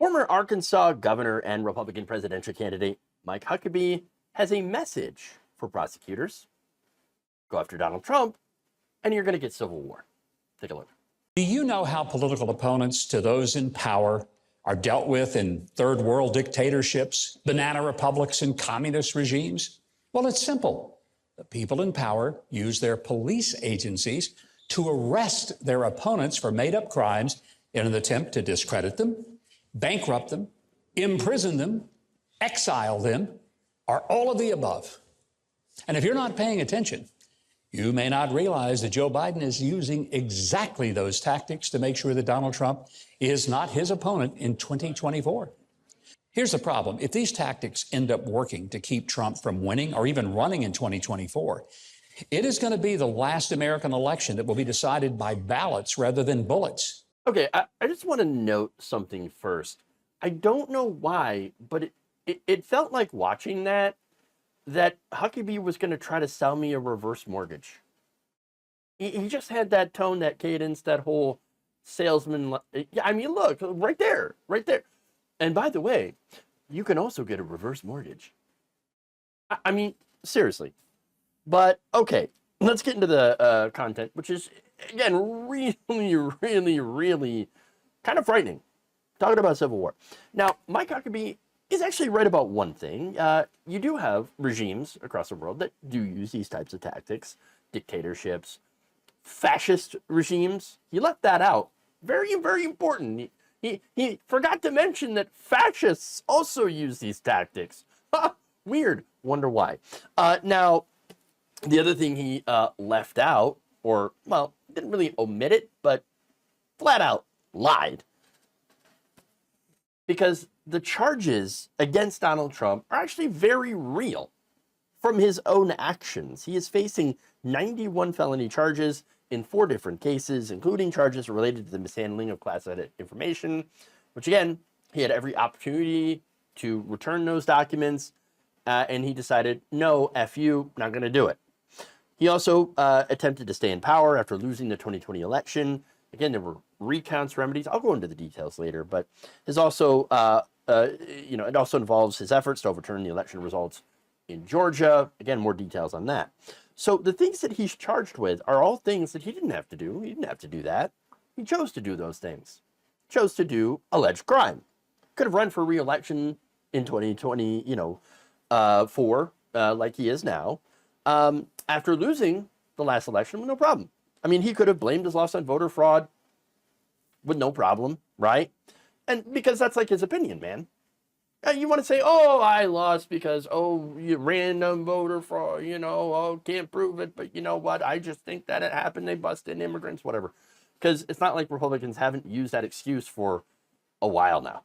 Former Arkansas governor and Republican presidential candidate Mike Huckabee has a message for prosecutors. Go after Donald Trump, and you're going to get civil war. Take a look. Do you know how political opponents to those in power are dealt with in third world dictatorships, banana republics, and communist regimes? Well, it's simple. The people in power use their police agencies to arrest their opponents for made-up crimes in an attempt to discredit them, bankrupt them, imprison them, exile them, or all of the above. And if you're not paying attention, you may not realize that Joe Biden is using exactly those tactics to make sure that Donald Trump is not his opponent in 2024. Here's the problem. If these tactics end up working to keep Trump from winning or even running in 2024, it is going to be the last American election that will be decided by ballots rather than bullets. Okay, I just want to note something first. I don't know why, but it felt like watching that Huckabee was going to try to sell me a reverse mortgage. He just had that tone, that cadence, that whole salesman. I mean, look, right there, right there. And by the way, you can also get a reverse mortgage. I mean, seriously. But okay, let's get into the content, which is, again, really, really, really kind of frightening. Talking about civil war. Now, Mike Huckabee is actually right about one thing. You do have regimes across the world that do use these types of tactics, dictatorships, fascist regimes. He left that out. Very, very important. He forgot to mention that fascists also use these tactics. Weird. Wonder why. Now, the other thing he left out, or, well, didn't really omit it, but flat out lied. Because the charges against Donald Trump are actually very real from his own actions. He is facing 91 felony charges in 4 different cases, including charges related to the mishandling of classified information, which, again, he had every opportunity to return those documents, and he decided, no, F you, not going to do it. He also attempted to stay in power after losing the 2020 election. Again, there were recounts, remedies. I'll go into the details later, but his also, it also involves his efforts to overturn the election results in Georgia. Again, more details on that. So the things that he's charged with are all things that he didn't have to do. He didn't have to do that. He chose to do those things. Chose to do alleged crime. Could have run for re-election in 2024, like he is now. After losing the last election, no problem. I mean, he could have blamed his loss on voter fraud with no problem, right? And because that's like his opinion, man. You want to say, oh, I lost because, oh, you random voter fraud, oh, can't prove it. But you know what? I just think that it happened. They busted immigrants, whatever. Because it's not like Republicans haven't used that excuse for a while now.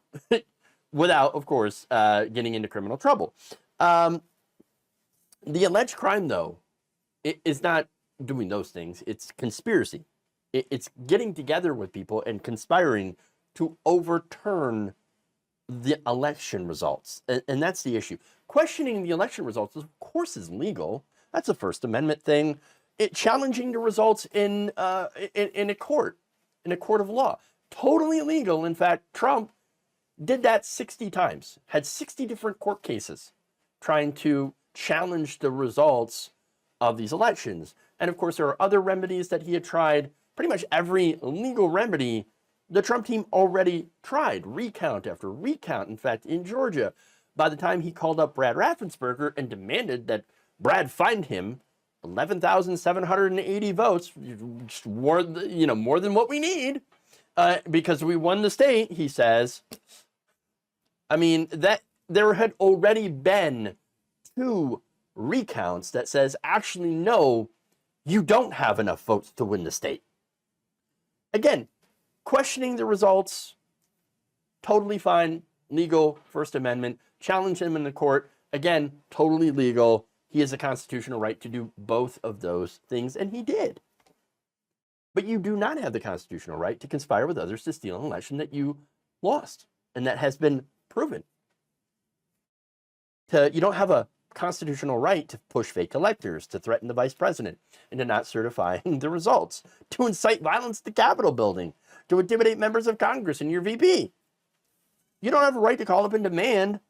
Without, of course, getting into criminal trouble. The alleged crime, though, is not doing those things. It's conspiracy. It's getting together with people and conspiring to overturn the election results. And that's the issue. Questioning the election results, of course, is legal. That's a First Amendment thing. Challenging the results in a court of law. Totally legal. In fact, Trump did that 60 times. Had 60 different court cases trying to challenge the results of these elections. And of course, there are other remedies that he had tried. Pretty much every legal remedy the Trump team already tried, recount after recount. In fact, in Georgia, by the time he called up Brad Raffensperger and demanded that Brad find him 11,780 votes, more than what we need, because we won the state, he says. I mean, that there had already been 2 recounts that says, actually, no, you don't have enough votes to win the state. Again, questioning the results, totally fine, legal, First Amendment. Challenge him in the court, again, totally legal. He has a constitutional right to do both of those things, and he did. But you do not have the constitutional right to conspire with others to steal an election that you lost, and that has been proven. You don't have a constitutional right to push fake electors, to threaten the vice president into not certifying the results, to incite violence at the Capitol building, to intimidate members of Congress and your VP. You don't have a right to call up and demand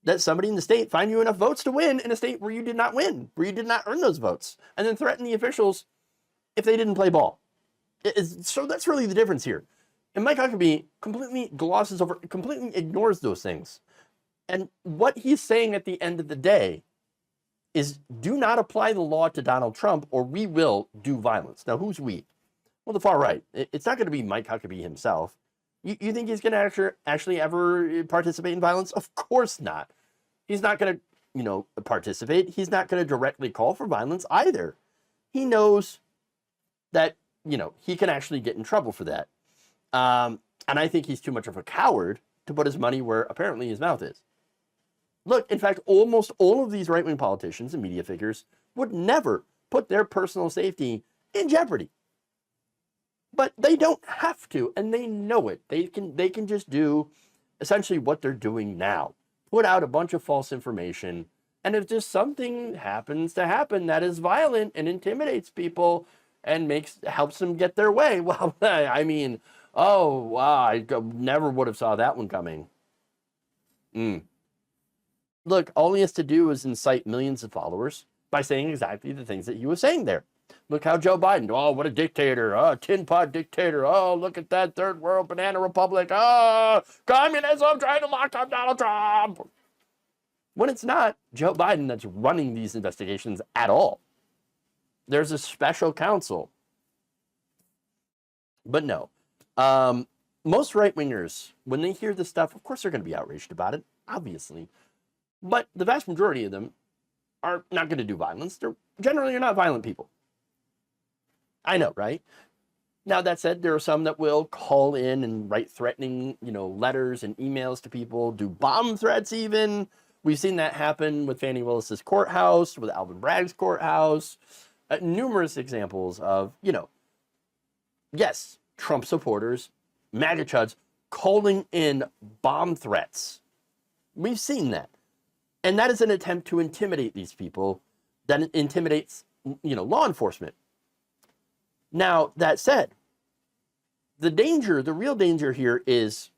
that somebody in the state find you enough votes to win in a state where you did not win, where you did not earn those votes, and then threaten the officials if they didn't play ball. So that's really the difference here. And Mike Huckabee completely glosses over, completely ignores those things. And what he's saying at the end of the day is, do not apply the law to Donald Trump or we will do violence. Now, who's we? Well, the far right. It's not going to be Mike Huckabee himself. You think he's going to actually ever participate in violence? Of course not. He's not going to, participate. He's not going to directly call for violence either. He knows that, he can actually get in trouble for that. And I think he's too much of a coward to put his money where apparently his mouth is. Look, in fact, almost all of these right-wing politicians and media figures would never put their personal safety in jeopardy. But they don't have to, and they know it. They can just do essentially what they're doing now. Put out a bunch of false information, and if just something happens to happen that is violent and intimidates people and helps them get their way, well, I mean, oh, wow, I never would have saw that one coming. Look, all he has to do is incite millions of followers by saying exactly the things that he was saying there. Look how Joe Biden, oh, what a dictator, oh, tin pot dictator, oh, look at that third world banana republic, oh, communism trying to lock up Donald Trump. When it's not Joe Biden that's running these investigations at all. There's a special counsel. But no, most right-wingers, when they hear this stuff, of course they're going to be outraged about it, obviously. But the vast majority of them are not going to do violence. They're generally not violent people. I know, right? Now, that said, there are some that will call in and write threatening, letters and emails to people, do bomb threats even. We've seen that happen with Fannie Willis's courthouse, with Alvin Bragg's courthouse. Numerous examples of, yes, Trump supporters, MAGA chuds, calling in bomb threats. We've seen that. And that is an attempt to intimidate these people that intimidates, law enforcement. Now, that said, the real danger here is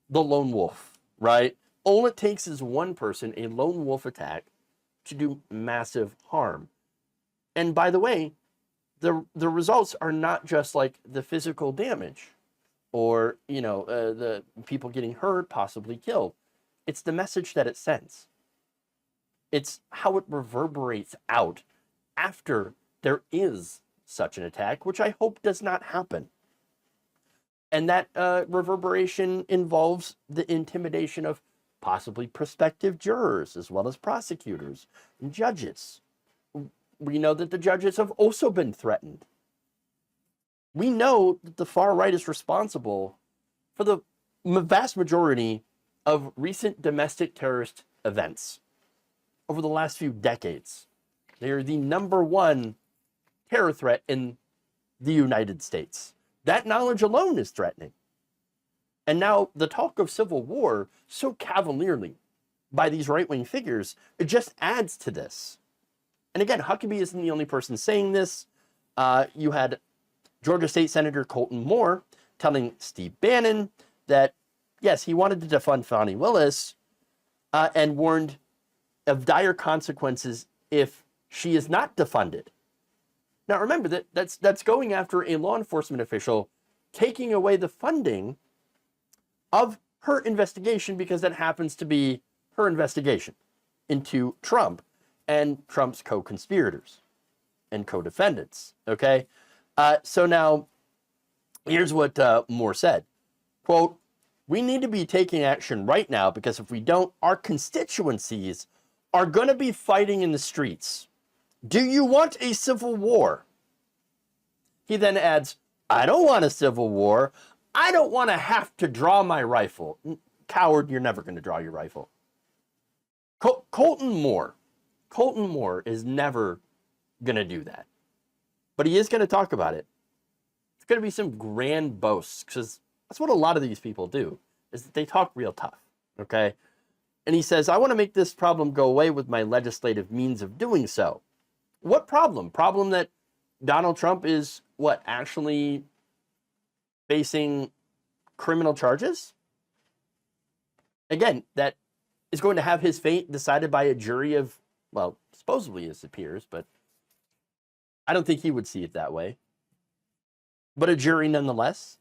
the lone wolf, right? All it takes is one person, a lone wolf attack, to do massive harm. And by the way, the results are not just like the physical damage or, the people getting hurt, possibly killed. It's the message that it sends. It's how it reverberates out after there is such an attack, which I hope does not happen. And that reverberation involves the intimidation of possibly prospective jurors, as well as prosecutors and judges. We know that the judges have also been threatened. We know that the far right is responsible for the vast majority of recent domestic terrorist events over the last few decades. They are the #1 terror threat in the United States. That knowledge alone is threatening. And now the talk of civil war so cavalierly by these right-wing figures, it just adds to this. And again, Huckabee isn't the only person saying this. You had Georgia State Senator Colton Moore telling Steve Bannon that, yes, he wanted to defund Fannie Willis and warned of dire consequences if she is not defunded. Now, remember that's going after a law enforcement official taking away the funding of her investigation because that happens to be her investigation into Trump and Trump's co-conspirators and co-defendants, okay? So now, here's what Moore said. Quote, "We need to be taking action right now because if we don't, our constituencies are going to be fighting in the streets. Do you want a civil war?" He then adds, "I don't want a civil war. I don't want to have to draw my rifle." Coward, you're never going to draw your rifle. Colton Moore is never going to do that. But he is going to talk about it. It's going to be some grand boasts, because that's what a lot of these people do, is that they talk real tough, okay? And he says, "I want to make this problem go away with my legislative means of doing so." What problem? Problem that Donald Trump is, actually facing criminal charges? again, that is going to have his fate decided by a jury of, well, supposedly his peers, but I don't think he would see it that way. But a jury nonetheless.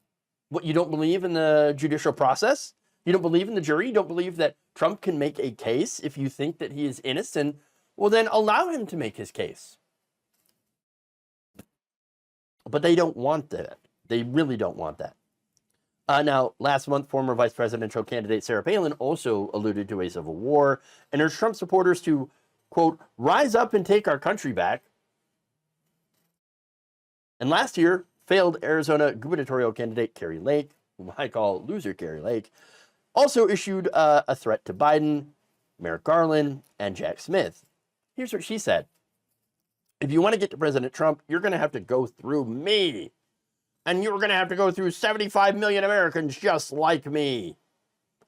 What, you don't believe in the judicial process? You don't believe in the jury? You don't believe that Trump can make a case if you think that he is innocent? Well, then allow him to make his case. But they don't want that. They really don't want that. Now, last month, former vice presidential candidate Sarah Palin also alluded to a civil war and urged Trump supporters to, quote, rise up and take our country back. And last year, failed Arizona gubernatorial candidate Kari Lake, whom I call loser Kari Lake, also issued a threat to Biden, Merrick Garland, and Jack Smith. Here's what she said. If you want to get to President Trump, you're going to have to go through me. And you're going to have to go through 75 million Americans just like me.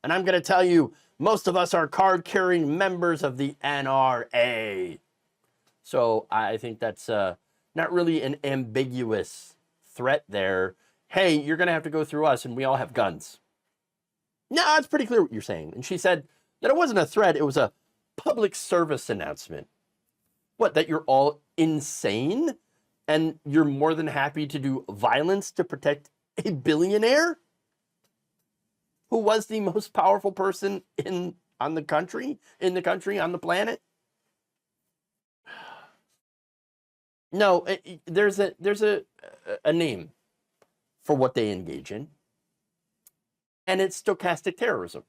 And I'm going to tell you, most of us are card-carrying members of the NRA. So I think that's not really an ambiguous threat there. Hey, you're going to have to go through us, and we all have guns. No, it's pretty clear what you're saying. And she said that it wasn't a threat, it was a public service announcement. What, that you're all insane? And you're more than happy to do violence to protect a billionaire who was the most powerful person in the country, on the planet? No, there's a name for what they engage in, and it's stochastic terrorism,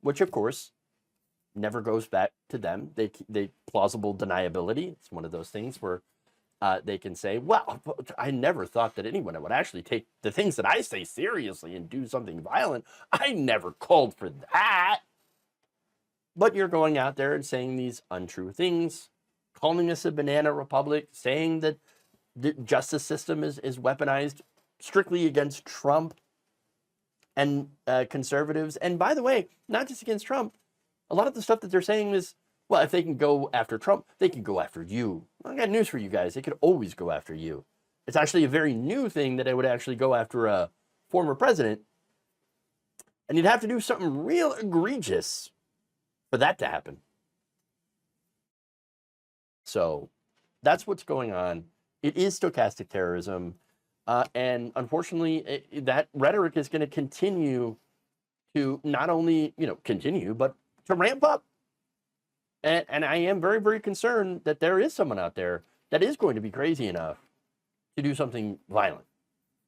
which of course never goes back to them. They plausible deniability. It's one of those things where they can say, well, I never thought that anyone would actually take the things that I say seriously and do something violent. I never called for that. But you're going out there and saying these untrue things, calling us a banana republic, saying that the justice system is weaponized strictly against Trump and conservatives. And by the way, not just against Trump. A lot of the stuff that they're saying is, well, if they can go after Trump, they can go after you. I got news for you guys. They could always go after you. It's actually a very new thing that they would actually go after a former president. And you'd have to do something real egregious for that to happen. So that's what's going on. It is stochastic terrorism. And unfortunately, that rhetoric is going to continue to not only, continue, but to ramp up. And I am very, very concerned that there is someone out there that is going to be crazy enough to do something violent.